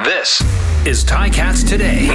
This is Ticats Today.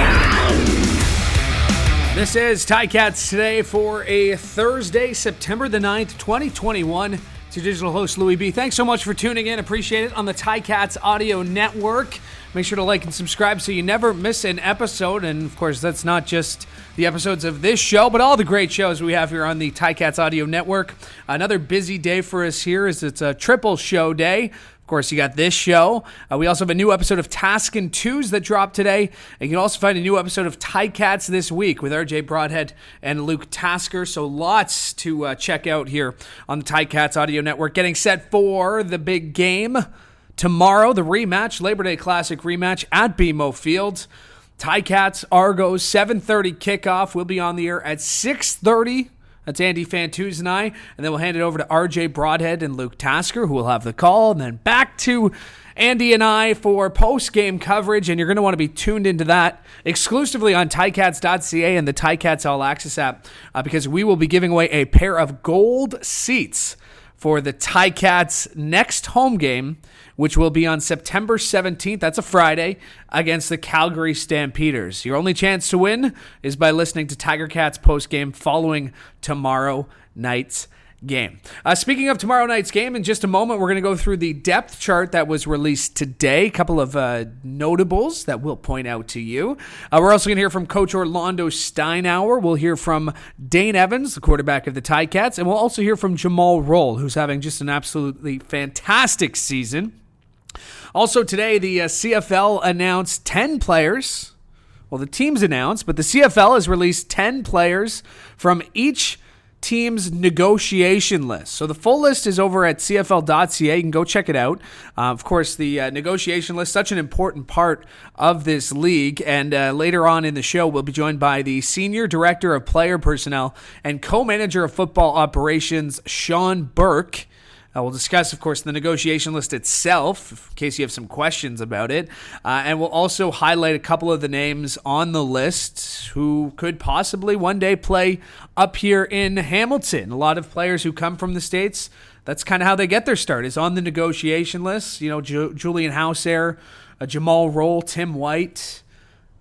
This is Ticats Today for a Thursday, September the 9th, 2021. It's your digital host, Louie B. Thanks so much for tuning in. Appreciate it on the Ticats Audio Network. Make sure to like and subscribe so you never miss an episode. And, of course, that's not just the episodes of this show, but all the great shows we have here on the Ticats Audio Network. Another busy day for us here as it's a triple show day. Of course, you got this show. We also have a new episode of Taskin' Twos that dropped today. And you can also find a new episode of Ticats this week with RJ Broadhead and Luke Tasker. So lots to check out here on the Ticats Audio Network. Getting set for the big game tomorrow, the rematch, Labor Day Classic rematch at BMO Field. Ticats Argos, 7:30 kickoff. We'll be on the air at 6:30. That's Andy Fantuz and I. And then we'll hand it over to RJ Broadhead and Luke Tasker, who will have the call. And then back to Andy and I for post-game coverage. And you're going to want to be tuned into that exclusively on Ticats.ca and the Ticats All Access app because we will be giving away a pair of gold seats for the Ticats' next home game, which will be on September 17th. That's a Friday against the Calgary Stampeders. Your only chance to win is by listening to Tiger Cats post-game following tomorrow night's game. Speaking of tomorrow night's game, in just a moment, we're going to go through the depth chart that was released today. A couple of notables that we'll point out to you. We're also going to hear from Coach Orlando Steinauer. We'll hear from Dane Evans, the quarterback of the Ticats, and we'll also hear from Jumal Rolle, who's having just an absolutely fantastic season. Also today, the CFL announced 10 players. Well, the teams announced, but the CFL has released 10 players from each team's negotiation list. So the full list is over at CFL.ca. You can go check it out. Of course, the negotiation list, such an important part of this league. And later on in the show, we'll be joined by the Senior Director of Player Personnel and Co-Manager of Football Operations, Shawn Burke. We'll discuss, of course, the negotiation list itself, in case you have some questions about it. And we'll also highlight a couple of the names on the list who could possibly one day play up here in Hamilton. A lot of players who come from the States, that's kind of how they get their start, is on the negotiation list. You know, Julian Houser, Jumal Rolle, Tim White,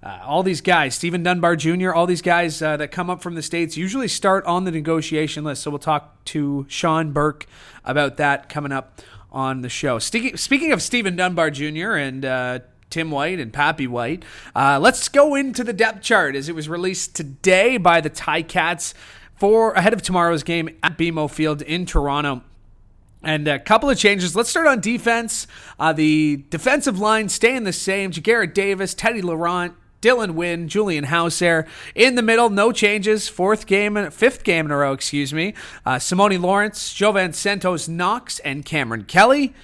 all these guys, Stephen Dunbar Jr., all these guys that come up from the States usually start on the negotiation list. So we'll talk to Shawn Burke about that coming up on the show. Speaking of Stephen Dunbar Jr. and Tim White and Pappy White, let's go into the depth chart as it was released today by the Ticats ahead of tomorrow's game at BMO Field in Toronto. And a couple of changes. Let's start on defense. The defensive line staying the same. Jagarrett Davis, Teddy Laurent, Dylan Wynn, Julian Houser. In the middle, no changes. Fifth game in a row, Simone Lawrence, Jovan Santos Knox, and Cameron Kelly.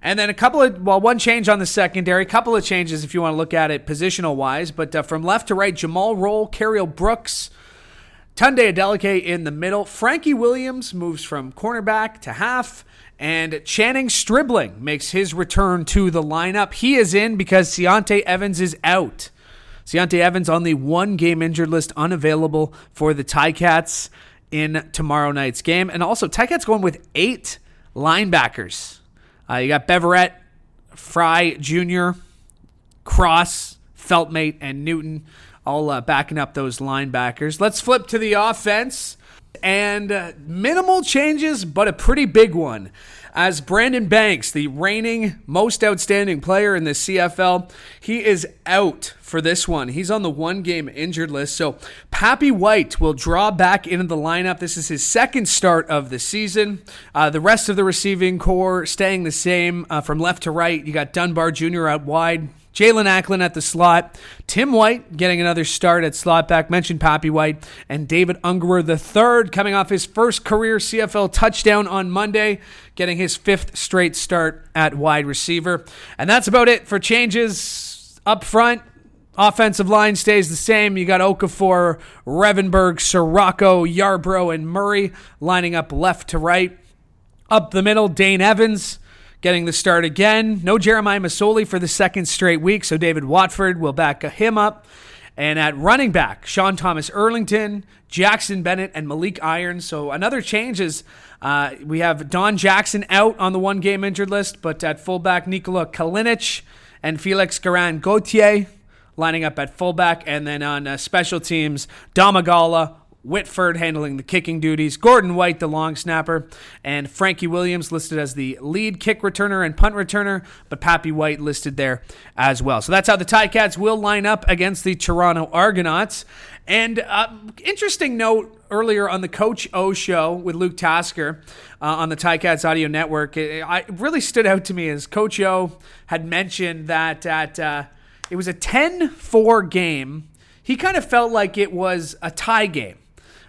And then one change on the secondary. A couple of changes if you want to look at it positional-wise. But from left to right, Jumal Rolle, Cariel Brooks, Tunde Adeleke in the middle. Frankie Williams moves from cornerback to half. And Channing Stribling makes his return to the lineup. He is in because Ciante Evans is out. Ciante Evans on the one-game injured list, unavailable for the Ticats in tomorrow night's game. And also, Ticats going with 8 linebackers. You got Beverett, Fry Jr., Cross, Feltmate, and Newton all backing up those linebackers. Let's flip to the offense. And minimal changes, but a pretty big one. As Brandon Banks, the reigning most outstanding player in the CFL, he is out for this one. He's on the one-game injured list. So Pappy White will draw back into the lineup. This is his second start of the season. The rest of the receiving core staying the same. From left to right, you got Dunbar Jr. out wide. Jalen Acklin at the slot. Tim White getting another start at slot back. Mentioned Pappy White. And David Ungerer III coming off his first career CFL touchdown on Monday, getting his 5th straight start at wide receiver. And that's about it for changes up front. Offensive line stays the same. You got Okafor, Revenberg, Sirocco, Yarbrough, and Murray lining up left to right. Up the middle, Dane Evans getting the start again. No Jeremiah Masoli for the second straight week, so David Watford will back him up. And at running back, Sean Thomas Erlington, Jackson Bennett, and Malik Irons. So another change is we have Don Jackson out on the one-game injured list, but at fullback, Nikola Kalinic and Felix Garan-Gauthier lining up at fullback. And then on special teams, Domagala, Whitford handling the kicking duties, Gordon White, the long snapper, and Frankie Williams listed as the lead kick returner and punt returner, but Pappy White listed there as well. So that's how the Ticats will line up against the Toronto Argonauts. And interesting note earlier on the Coach O show with Luke Tasker on the Ticats audio network, it really stood out to me as Coach O had mentioned that it was a 10-4 game. He kind of felt like it was a tie game.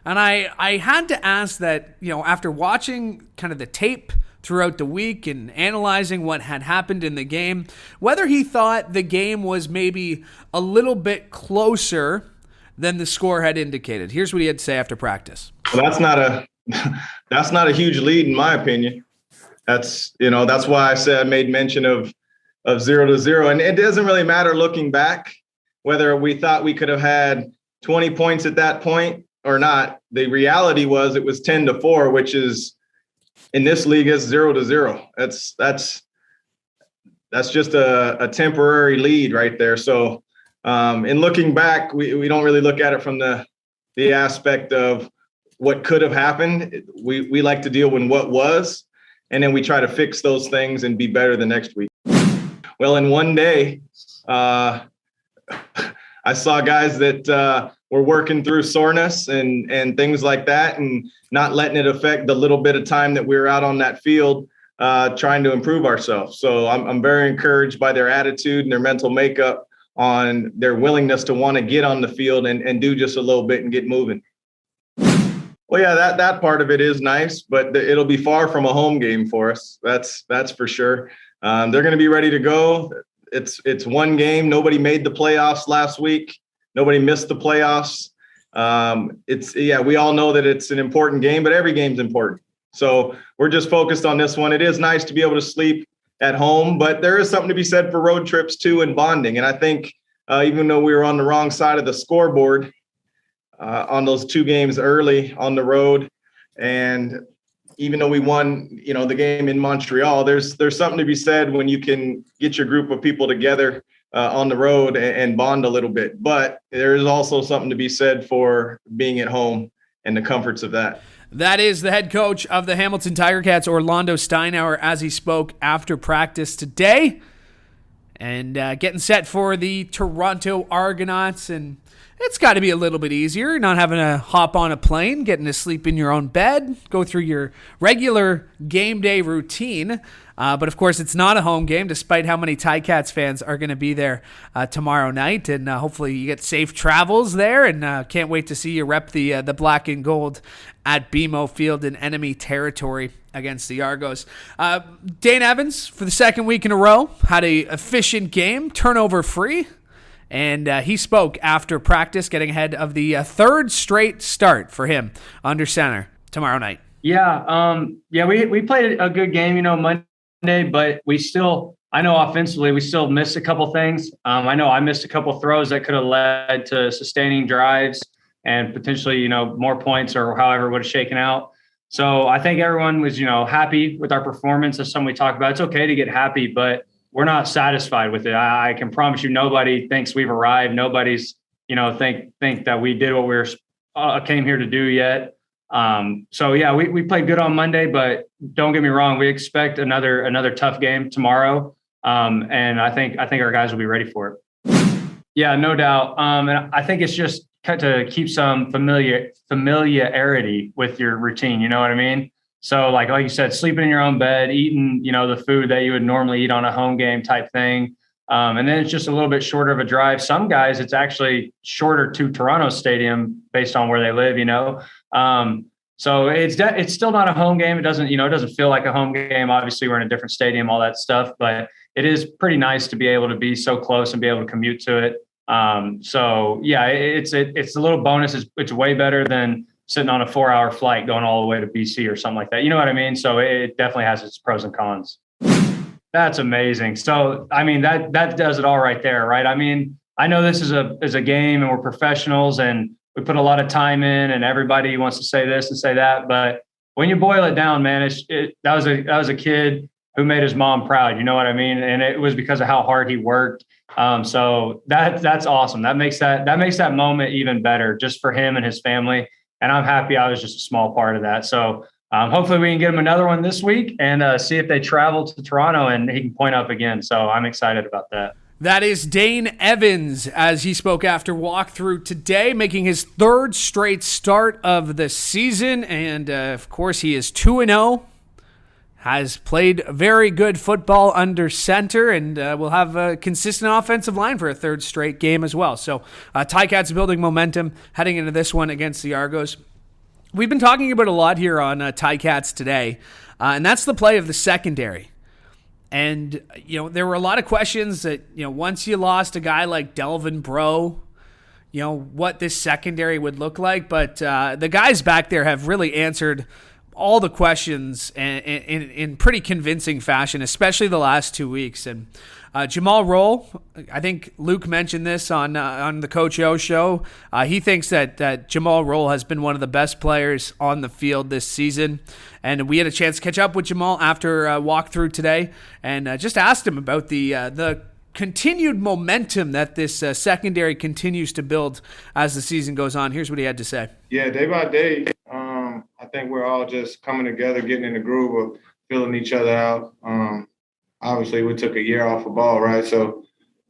And I had to ask that, after watching kind of the tape throughout the week and analyzing what had happened in the game, whether he thought the game was maybe a little bit closer than the score had indicated. Here's what he had to say after practice. Well, that's not a huge lead in my opinion. That's why I made mention of 0-0. And it doesn't really matter looking back whether we thought we could have had 20 points at that point or not. The reality was it was 10-4, which is in this league is 0-0. That's just a temporary lead right there. So in looking back, we don't really look at it from the aspect of what could have happened. We like to deal with what was, and then we try to fix those things and be better the next week. Well, in one day, I saw guys that were working through soreness and things like that, and not letting it affect the little bit of time that we were out on that field trying to improve ourselves. So I'm very encouraged by their attitude and their mental makeup on their willingness to want to get on the field and do just a little bit and get moving. Well, yeah, that part of it is nice, but it'll be far from a home game for us. That's for sure. They're going to be ready to go. It's one game. Nobody made the playoffs last week. Nobody missed the playoffs. We all know that it's an important game, but every game's important. So we're just focused on this one. It is nice to be able to sleep at home, but there is something to be said for road trips too and bonding. And I think even though we were on the wrong side of the scoreboard on those two games early on the road, and even though we won, the game in Montreal, there's something to be said when you can get your group of people together on the road and bond a little bit. But there is also something to be said for being at home and the comforts of that. That is the head coach of the Hamilton Tiger Cats, Orlando Steinauer, as he spoke after practice today. And getting set for the Toronto Argonauts. And it's got to be a little bit easier, not having to hop on a plane, getting to sleep in your own bed, go through your regular game day routine. But, of course, it's not a home game, despite how many Ticats fans are going to be there tomorrow night. And hopefully you get safe travels there, and can't wait to see you rep the black and gold at BMO Field in enemy territory against the Argos. Dane Evans, for the second week in a row, had an efficient game, turnover-free. And he spoke after practice, getting ahead of the third straight start for him under center tomorrow night. Yeah, we played a good game, Monday, but I know offensively we still missed a couple things. I know I missed a couple throws that could have led to sustaining drives and potentially, more points or however it would have shaken out. So I think everyone was, happy with our performance. As something we talked about, it's okay to get happy, but we're not satisfied with it. I can promise you nobody thinks we've arrived. Nobody's, think that we did what we came here to do yet. We played good on Monday, but don't get me wrong. We expect another tough game tomorrow. And I think our guys will be ready for it. Yeah, no doubt. And I think it's just to keep some familiarity with your routine. You know what I mean? So like you said, sleeping in your own bed, eating, the food that you would normally eat on a home game type thing. And then it's just a little bit shorter of a drive. Some guys, it's actually shorter to Toronto Stadium based on where they live, So it's still not a home game. It doesn't feel like a home game. Obviously, we're in a different stadium, all that stuff, but it is pretty nice to be able to be so close and be able to commute to it. It's a little bonus. It's way better than sitting on a 4-hour flight going all the way to BC or something like that. You know what I mean? So it definitely has its pros and cons. That's amazing. So, that does it all right there, right? I know this is a game and we're professionals and we put a lot of time in and everybody wants to say this and say that. But when you boil it down, man, that was a kid who made his mom proud. You know what I mean? And it was because of how hard he worked. So that's awesome. That makes that moment even better just for him and his family. And I'm happy I was just a small part of that. So hopefully we can get him another one this week and see if they travel to Toronto and he can point up again. So I'm excited about that. That is Dane Evans as he spoke after walkthrough today, making his third straight start of the season. And of course, he is 2-0. Has played very good football under center and will have a consistent offensive line for a third straight game as well. So Ticats building momentum heading into this one against the Argos. We've been talking about a lot here on Ticats today, and that's the play of the secondary. And, there were a lot of questions that, once you lost a guy like Delvin Breaux, what this secondary would look like. But the guys back there have really answered all the questions in pretty convincing fashion, especially the last 2 weeks. And Jumal Rolle, I think Luke mentioned this on the Coach O show. He thinks that Jumal Rolle has been one of the best players on the field this season. And we had a chance to catch up with Jumal after a walkthrough today and just asked him about the continued momentum that this secondary continues to build as the season goes on. Here's what he had to say. Yeah, day by day, I think we're all just coming together, getting in the groove of filling each other out. Obviously, we took a year off of ball, right? So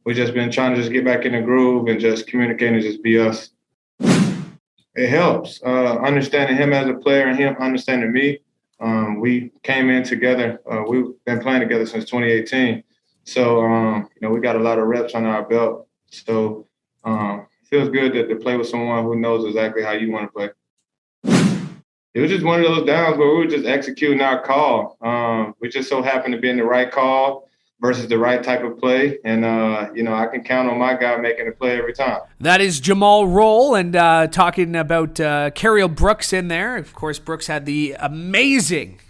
we've just been trying to just get back in the groove and just communicate and just be us. It helps, understanding him as a player and him understanding me. We came in together. We've been playing together since 2018. So, we got a lot of reps on our belt. So it feels good to play with someone who knows exactly how you want to play. It was just one of those downs where we were just executing our call. We just so happened to be in the right call versus the right type of play. And, I can count on my guy making a play every time. That is Jumal Rolle, and talking about Carriel Brooks in there. Of course, Brooks had the amazing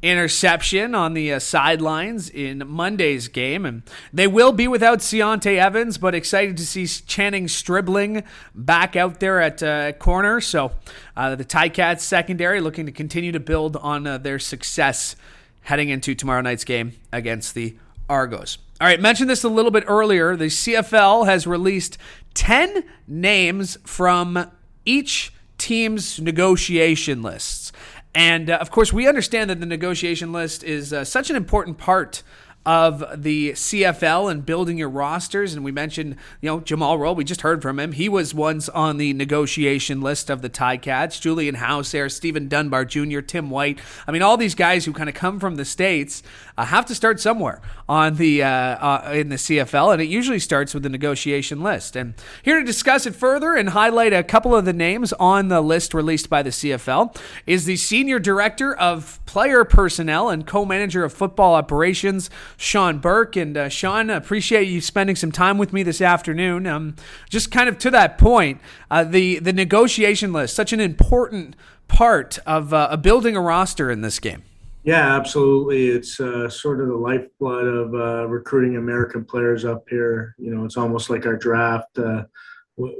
interception on the sidelines in Monday's game. And they will be without Seontae Evans, but excited to see Channing Stribling back out there at corner. So the Ticats secondary looking to continue to build on their success heading into tomorrow night's game against the Argos. All right, mentioned this a little bit earlier. The CFL has released 10 names from each team's negotiation lists. And, of course, we understand that the negotiation list is such an important part of the CFL and building your rosters. And we mentioned, Jumal Rolle, we just heard from him. He was once on the negotiation list of the Ticats. Julian Houser, Stephen Dunbar Jr., Tim White. I mean, all these guys who kind of come from the States have to start somewhere on the in the CFL, and it usually starts with the negotiation list. And here to discuss it further and highlight a couple of the names on the list released by the CFL is the Senior Director of Player Personnel and Co-Manager of Football Operations, Shawn Burke. And Shawn, appreciate you spending some time with me this afternoon. Just kind of to that point, the negotiation list, such an important part of building a roster in this game. Yeah, absolutely. It's sort of the lifeblood of recruiting American players up here. It's almost like our draft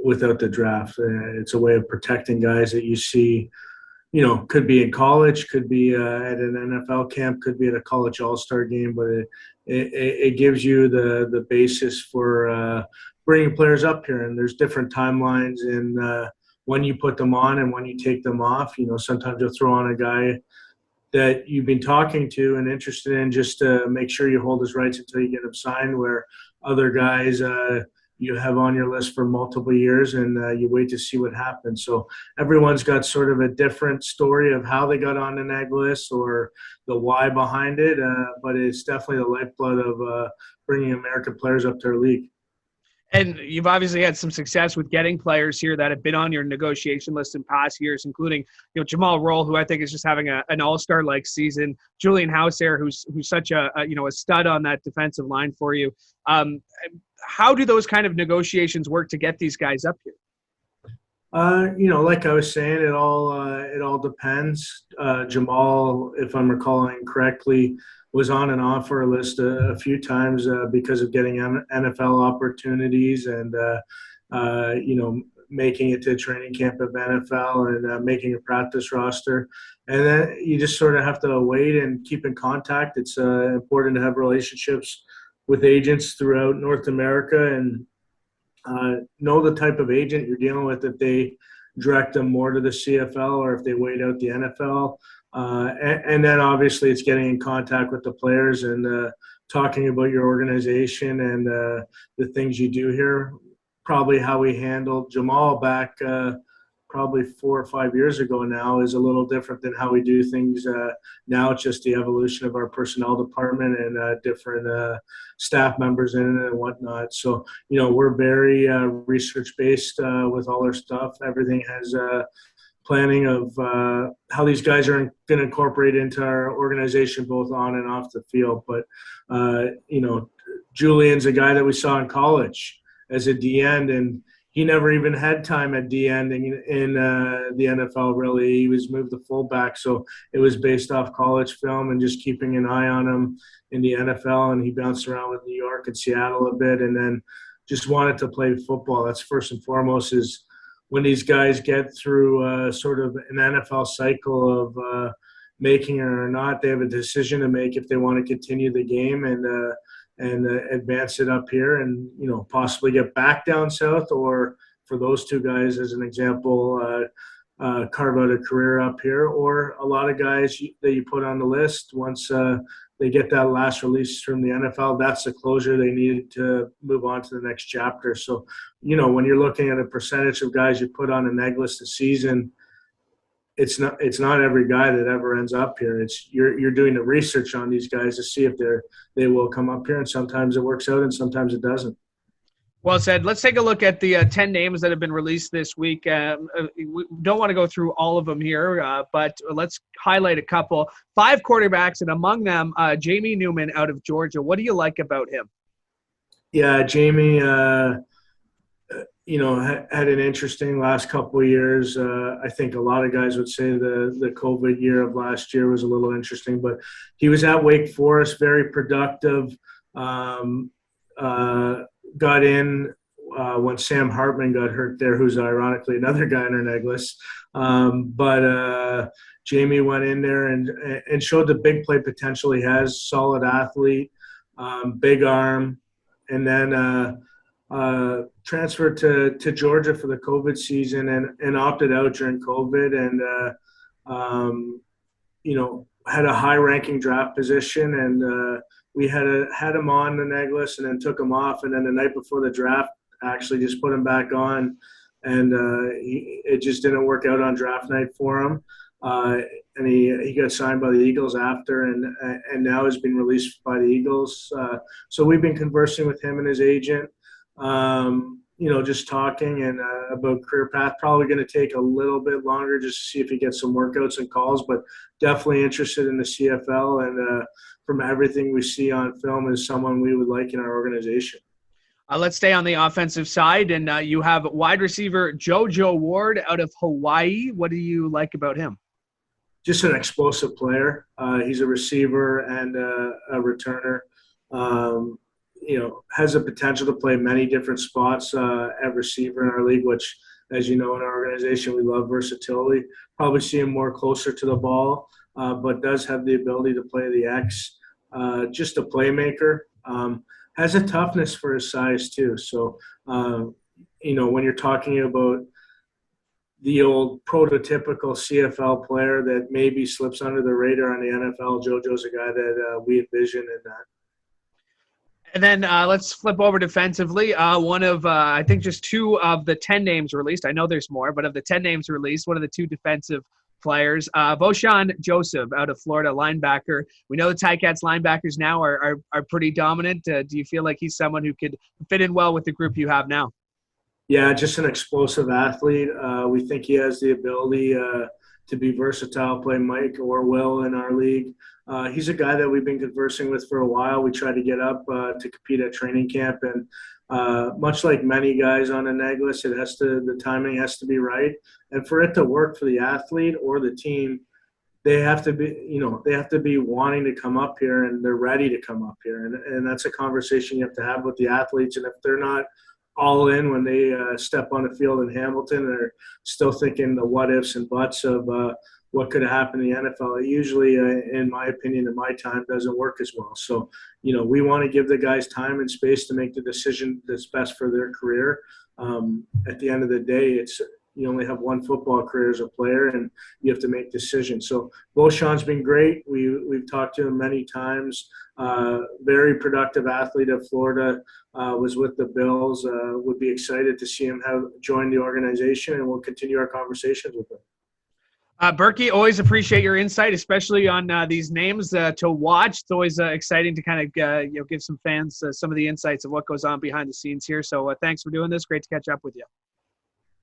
without the draft. It's a way of protecting guys that you see, could be in college, could be at an NFL camp, could be at a college all-star game, but it gives you the basis for bringing players up here. And there's different timelines in when you put them on and when you take them off. Sometimes you'll throw on a guy that you've been talking to and interested in just to make sure you hold his rights until you get him signed, where other guys you have on your list for multiple years and you wait to see what happens. So everyone's got sort of a different story of how they got on the NAG list or the why behind it, but it's definitely the lifeblood of bringing American players up to our league. And you've obviously had some success with getting players here that have been on your negotiation list in past years, including Jumal Rolle, who I think is just having an all-star-like season. Julian Houser, who's such a stud on that defensive line for you. How do those kind of negotiations work to get these guys up here? Like I was saying, it all depends. Jumal, if I'm recalling correctly, was on an offer list a few times because of getting NFL opportunities and, making it to training camp of NFL and making a practice roster. And then you just sort of have to wait and keep in contact. It's important to have relationships with agents throughout North America and know the type of agent you're dealing with, if they direct them more to the CFL or if they wait out the NFL. And then obviously it's getting in contact with the players and talking about your organization and the things you do here. Probably how we handled Jumal back probably 4 or 5 years ago now is a little different than how we do things now. It's just the evolution of our personnel department and different staff members in it and whatnot. So, we're very research-based with all our stuff. Everything has planning of how these guys are going to incorporate into our organization, both on and off the field. But, Julian's a guy that we saw in college as a D-end, and he never even had time at D-end in the NFL, really. He was moved to fullback, so it was based off college film and just keeping an eye on him in the NFL, and he bounced around with New York and Seattle a bit and then just wanted to play football. That's first and foremost. Is when these guys get through sort of an NFL cycle of making it or not, they have a decision to make if they want to continue the game and advance it up here and, possibly get back down south, or for those two guys, as an example, carve out a career up here. Or a lot of guys that you put on the list, once they get that last release from the NFL, that's the closure they need to move on to the next chapter. So, when you're looking at a percentage of guys you put on a neg list a season, it's not every guy that ever ends up here. It's you're doing the research on these guys to see if they will come up here, and sometimes it works out and sometimes it doesn't. Well said. Let's take a look at the 10 names that have been released this week. We don't want to go through all of them here, but let's highlight a couple. 5 quarterbacks, and among them, Jamie Newman out of Georgia. What do you like about him? Yeah, Jamie, had an interesting last couple of years. I think a lot of guys would say the COVID year of last year was a little interesting, but he was at Wake Forest, very productive. Got in when Sam Hartman got hurt there, who's ironically another guy in our neg list. But Jamie went in there and showed the big play potential he has. Solid athlete, big arm, and then transferred to Georgia for the COVID season and opted out during COVID and, had a high-ranking draft position, and we had him on the neg list and then took him off, and then the night before the draft actually just put him back on, and it just didn't work out on draft night for him. And he got signed by the Eagles after, and now has been released by the Eagles. So we've been conversing with him and his agent, just talking and about career path. Probably going to take a little bit longer just to see if he gets some workouts and calls, but definitely interested in the CFL. And from everything we see on film, is someone we would like in our organization. Let's stay on the offensive side, and you have wide receiver JoJo Ward out of Hawaii. What do you like about him? Just an explosive player. He's a receiver and a returner. Has the potential to play many different spots at receiver in our league, which, as you know, in our organization, we love versatility. Probably see him more closer to the ball, but does have the ability to play the X. Just a playmaker. Has a toughness for his size too. So, when you're talking about the old prototypical CFL player that maybe slips under the radar on the NFL, JoJo's a guy that we envision in that. And then let's flip over defensively. One of, I think, just 2 of the 10 names released. I know there's more, but of the 10 names released, one of the 2 defensive players, Vosean Joseph out of Florida, linebacker. We know the Ticats linebackers now are pretty dominant. Do you feel like he's someone who could fit in well with the group you have now? Yeah, just an explosive athlete. We think he has the ability to be versatile, play Mike or Will in our league. He's a guy that we've been conversing with for a while. We tried to get up to compete at training camp, and much like many guys on a neg list, the timing has to be right. And for it to work for the athlete or the team, they have to be wanting to come up here, and they're ready to come up here. And that's a conversation you have to have with the athletes. And if they're not all in when they step on the field in Hamilton. They're still thinking the what ifs and buts of what could have happened in the NFL. It usually, in my opinion, in my time, doesn't work as well. So, we want to give the guys time and space to make the decision that's best for their career. At the end of the day, you only have one football career as a player, and you have to make decisions. So Beauchamp's been great. We've talked to him many times. Very productive athlete at Florida, was with the Bills. Would be excited to see him join the organization, and we'll continue our conversations with him. Burke, always appreciate your insight, especially on these names to watch. It's always exciting to kind of give some fans some of the insights of what goes on behind the scenes here. So thanks for doing this. Great to catch up with you.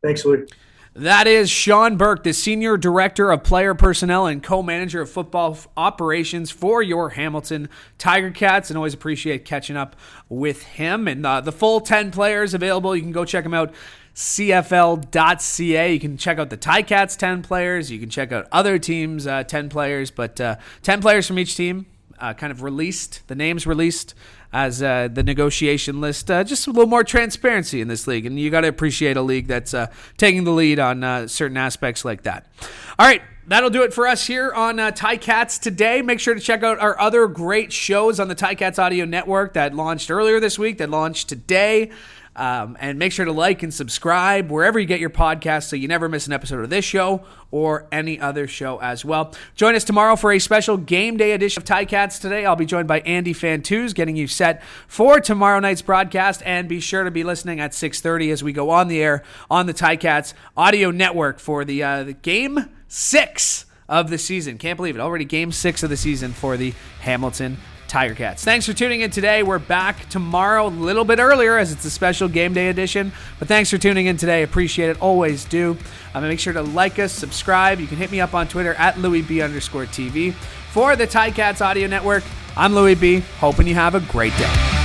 Thanks, Luke. That is Shawn Burke, the Senior Director of Player Personnel and Co-Manager of Football Operations for your Hamilton Tiger Cats, and always appreciate catching up with him. And the full 10 players available, you can go check them out, CFL.ca. You can check out the Ticats 10 players. You can check out other teams' 10 players, but 10 players from each team kind of released, the names released as the negotiation list. Just a little more transparency in this league, and you got to appreciate a league that's taking the lead on certain aspects like that. All right, that'll do it for us here on Ticats today. Make sure to check out our other great shows on the Ticats Audio Network that launched earlier this week, that launched today. And make sure to like and subscribe wherever you get your podcasts so you never miss an episode of this show or any other show as well. Join us tomorrow for a special game day edition of Ticats Today. I'll be joined by Andy Fantuz, getting you set for tomorrow night's broadcast. And be sure to be listening at 6:30 as we go on the air on the Ticats Audio Network for the Game 6 of the season. Can't believe it. Already Game 6 of the season for the Hamilton Tiger Cats. Thanks for tuning in today. We're back tomorrow a little bit earlier as it's a special game day edition. But thanks for tuning in today. Appreciate it. Always do. Make sure to like us, subscribe. You can hit me up on Twitter at @LouieB_TV. For the Ticats Audio Network, I'm Louie B. Hoping you have a great day.